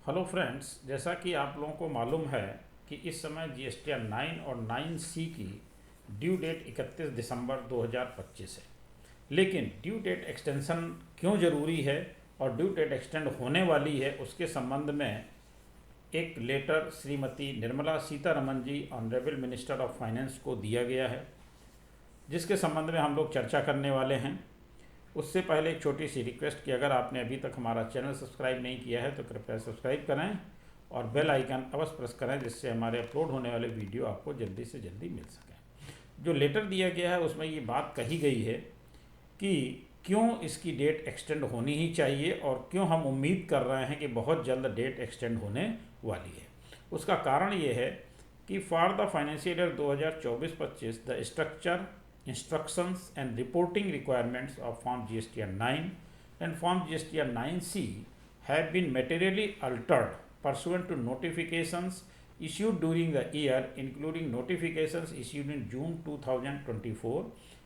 Hello friends, जैसा कि आप लोगों को मालूम है कि इस समय जीएसटीआर 9 और 9C की ड्यू डेट 31 दिसंबर 2025 है। लेकिन ड्यू डेट एक्सटेंशन क्यों ज़रूरी है और ड्यू डेट एक्सटेंड होने वाली है, उसके संबंध में एक letter Shrimati Nirmala Sitharaman ji, honourable minister of finance को दिया गया है, जिसके संबंध में हम लोग चर्चा करने वाले हैं। उससे पहले एक छोटी सी रिक्वेस्ट कि अगर आपने अभी तक हमारा चैनल सब्सक्राइब नहीं किया है तो कृपया सब्सक्राइब करें और बेल आइकन अवश्य प्रेस करें, जिससे हमारे अपलोड होने वाले वीडियो आपको जल्दी से जल्दी मिल सकें। जो लेटर दिया गया है उसमें ये बात कही गई है कि क्यों इसकी डेट एक्सटेंड होनी ही चाहिए और क्यों हम उम्मीद कर रहे हैं कि बहुत जल्द डेट एक्सटेंड होने वाली है। उसका कारण ये है कि for the financial year 2024-25 the structure, instructions and reporting requirements of Form GSTR 9 and Form GSTR 9C have been materially altered pursuant to notifications issued during the year, including notifications issued in June 2024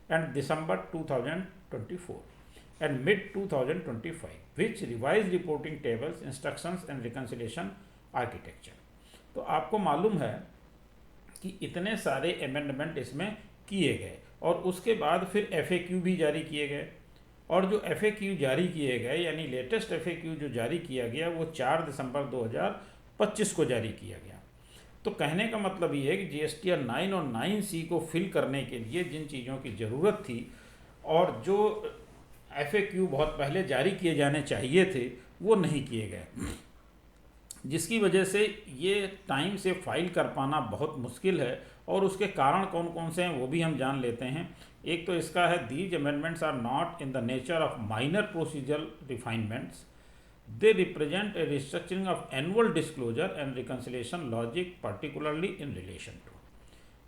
and December 2024 and mid 2025, which revised reporting tables, instructions and reconciliation architecture. तो आपको मालूम है कि इतने सारे amendment इसमें किए गए और उसके बाद फिर FAQ भी जारी किए गए, और जो FAQ जारी किए गए यानी लेटेस्ट FAQ जो जारी किया गया वो 4 दिसंबर 2025 को जारी किया गया। तो कहने का मतलब ये है कि GSTR 9 और 9C को फिल करने के लिए जिन चीज़ों की ज़रूरत थी और जो FAQ बहुत पहले जारी किए जाने चाहिए थे वो नहीं किए गए, जिसकी वजह से ये टाइम से फाइल कर पाना बहुत मुश्किल है। और उसके कारण कौन कौन से हैं वो भी हम जान लेते हैं। एक तो इसका है, these amendments are not in the nature of minor procedural refinements, they represent a restructuring of annual disclosure and reconciliation logic, particularly in relation to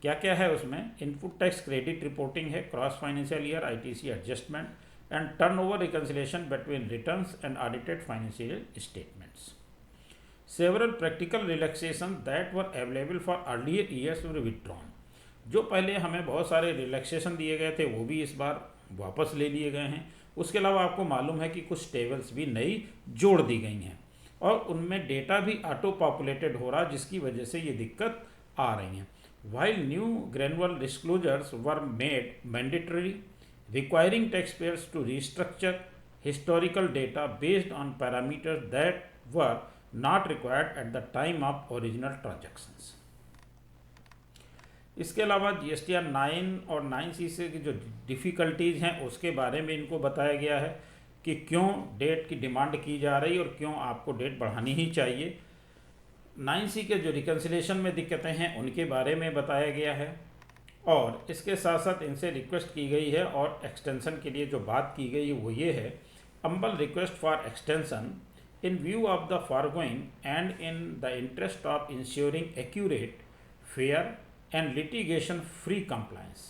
क्या क्या है उसमें। इनपुट टैक्स क्रेडिट रिपोर्टिंग है, cross financial year ITC adjustment and turnover reconciliation between returns and audited financial statements. Several practical relaxations that were available for earlier years were withdrawn. जो पहले हमें बहुत सारे रिलैक्सेशन दिए गए थे वो भी इस बार वापस ले लिए गए हैं। उसके अलावा आपको मालूम है कि कुछ टेबल्स भी नई जोड़ दी गई हैं और उनमें डेटा भी ऑटो पॉपुलेटेड हो रहा, जिसकी वजह से ये दिक्कत आ रही हैं। While new granular disclosures were made mandatory, requiring taxpayers to restructure historical data based on parameters that were not required at the time of original transactions. इसके अलावा GSTR 9 और 9C से की जो डिफ़िकल्टीज़ हैं उसके बारे में इनको बताया गया है कि क्यों डेट की डिमांड की जा रही है और क्यों आपको डेट बढ़ानी ही चाहिए। 9C के जो रिकन्सिलेशन में दिक्कतें हैं उनके बारे में बताया गया है और इसके साथ साथ इनसे रिक्वेस्ट की गई है और एक्सटेंशन के लिए जो बात की गई है वो ये है, humble request for extension in view of the foregoing and in the interest of ensuring accurate, fair and litigation free compliance,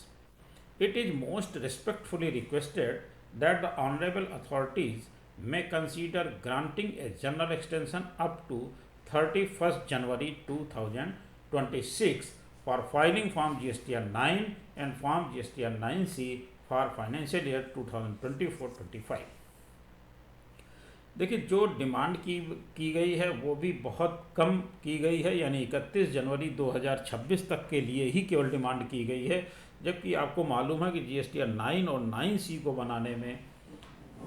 it is most respectfully requested that the honorable authorities may consider granting a general extension up to 31st January 2026 for filing Form GSTR 9 and Form GSTR 9C for financial year 2024-25। देखिए, जो demand की गई है वो भी बहुत कम की गई है, यानी 31 जनवरी 2026 तक के लिए ही केवल डिमांड की गई है, जबकि आपको मालूम है कि GSTR 9 और 9C को बनाने में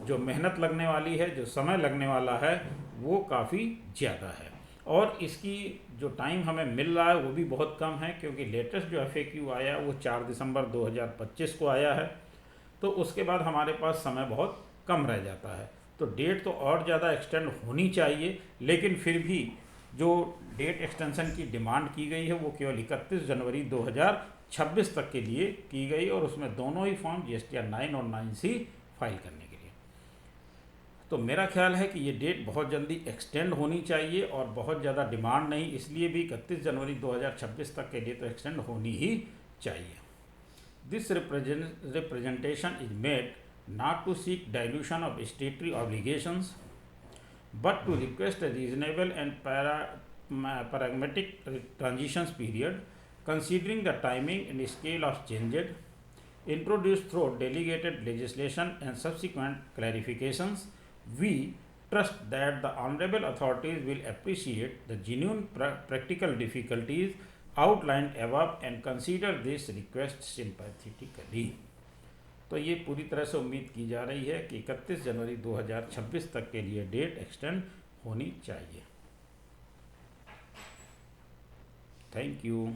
जो मेहनत लगने वाली है, जो समय लगने वाला है वो काफ़ी ज़्यादा है और इसकी जो टाइम हमें मिल रहा है वो भी बहुत कम है, क्योंकि लेटेस्ट जो FAQ आया वो 4 दिसंबर 2025 को आया है। तो उसके बाद हमारे पास समय बहुत कम रह जाता है। तो डेट तो और ज़्यादा एक्सटेंड होनी चाहिए, लेकिन फिर भी जो डेट एक्सटेंशन की डिमांड की गई है वो केवल 31 जनवरी 2026 तक के लिए की गई और उसमें दोनों ही फॉर्म GSTR 9 और 9C फाइल करने के लिए। तो मेरा ख्याल है कि ये डेट बहुत जल्दी एक्सटेंड होनी चाहिए और बहुत ज़्यादा डिमांड नहीं, इसलिए भी 31 जनवरी 2026 तक के लिए तो एक्सटेंड होनी ही चाहिए। This representation is made not to seek dilution of statutory obligations, but to request a reasonable and pragmatic transitions period, considering the timing and scale of changes introduced through delegated legislation and subsequent clarifications. We trust that the honorable authorities will appreciate the genuine practical difficulties outlined above and consider this request sympathetically. तो ये पूरी तरह से उम्मीद की जा रही है कि 31 जनवरी 2026 तक के लिए डेट एक्सटेंड होनी चाहिए. Thank you.